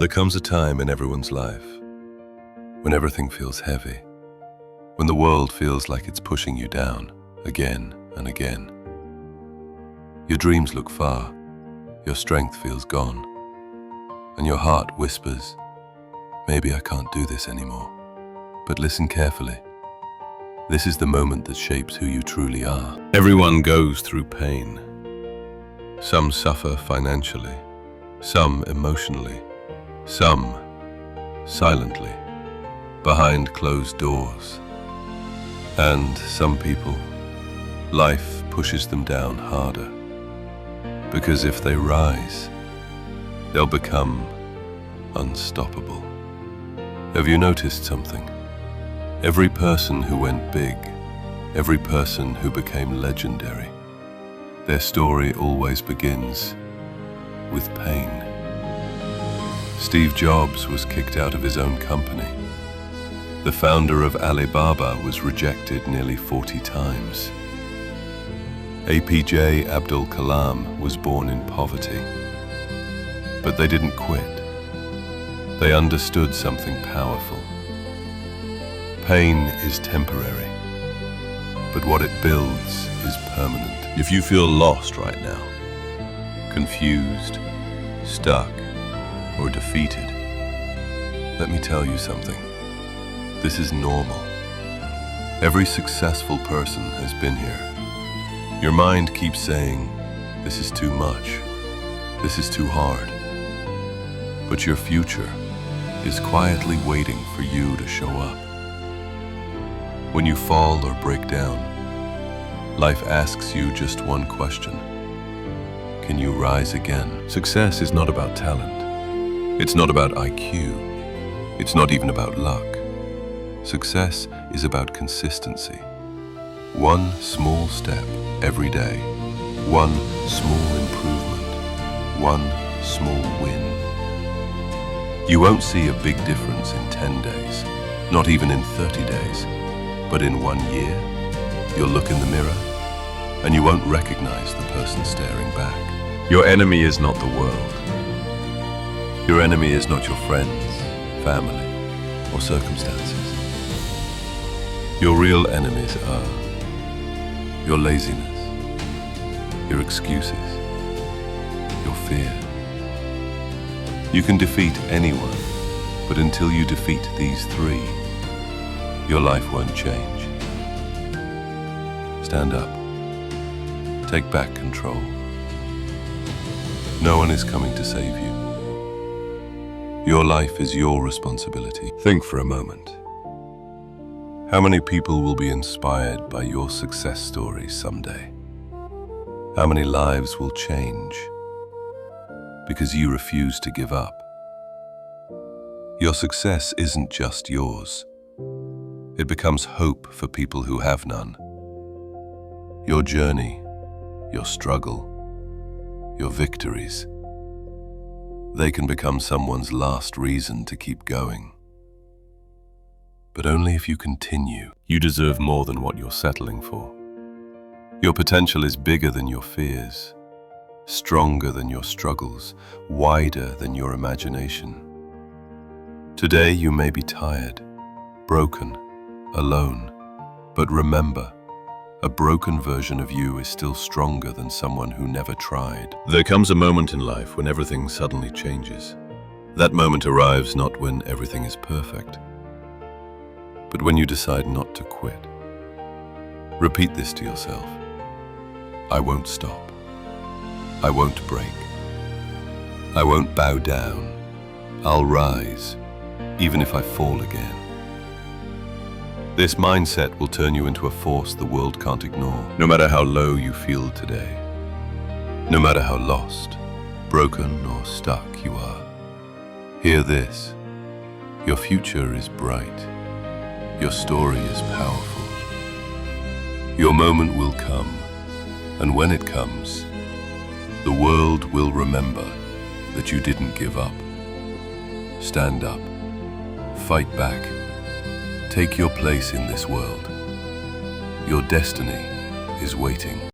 There comes a time in everyone's life when everything feels heavy, when the world feels like it's pushing you down again and again. Your dreams look far, your strength feels gone, and your heart whispers, maybe I can't do this anymore. But listen carefully. This is the moment that shapes who you truly are. Everyone goes through pain. Some suffer financially, some emotionally, some silently, behind closed doors. And some people, life pushes them down harder. Because if they rise, they'll become unstoppable. Have you noticed something? Every person who went big, every person who became legendary, their story always begins with pain. Steve Jobs was kicked out of his own company. The founder of Alibaba was rejected nearly 40 times. APJ Abdul Kalam was born in poverty. But they didn't quit. They understood something powerful. Pain is temporary, but what it builds is permanent. If you feel lost right now, confused, stuck, or defeated, let me tell you something. This is normal. Every successful person has been here. Your mind keeps saying, this is too much, this is too hard. But your future is quietly waiting for you to show up. When you fall or break down, life asks you just one question. Can you rise again? Success is not about talent. It's not about IQ. It's not even about luck. Success is about consistency. One small step every day. One small improvement. One small win. You won't see a big difference in 10 days, not even in 30 days. But in 1 year, you'll look in the mirror and you won't recognize the person staring back. Your enemy is not the world. Your enemy is not your friends, family, or circumstances. Your real enemies are your laziness, your excuses, your fear. You can defeat anyone, but until you defeat these three, your life won't change. Stand up. Take back control. No one is coming to save you. Your life is your responsibility. Think for a moment. How many people will be inspired by your success story someday? How many lives will change because you refuse to give up? Your success isn't just yours. It becomes hope for people who have none. Your journey, your struggle, your victories, they can become someone's last reason to keep going. But only if you continue. You deserve more than what you're settling for. Your potential is bigger than your fears, stronger than your struggles, wider than your imagination. Today you may be tired, broken, alone, but remember, a broken version of you is still stronger than someone who never tried. There comes a moment in life when everything suddenly changes. That moment arrives not when everything is perfect, but when you decide not to quit. Repeat this to yourself. I won't stop. I won't break. I won't bow down. I'll rise, even if I fall again. This mindset will turn you into a force the world can't ignore. No matter how low you feel today, no matter how lost, broken, or stuck you are, hear this. Your future is bright. Your story is powerful. Your moment will come, and when it comes, the world will remember that you didn't give up. Stand up. Fight back. Take your place in this world. Your destiny is waiting.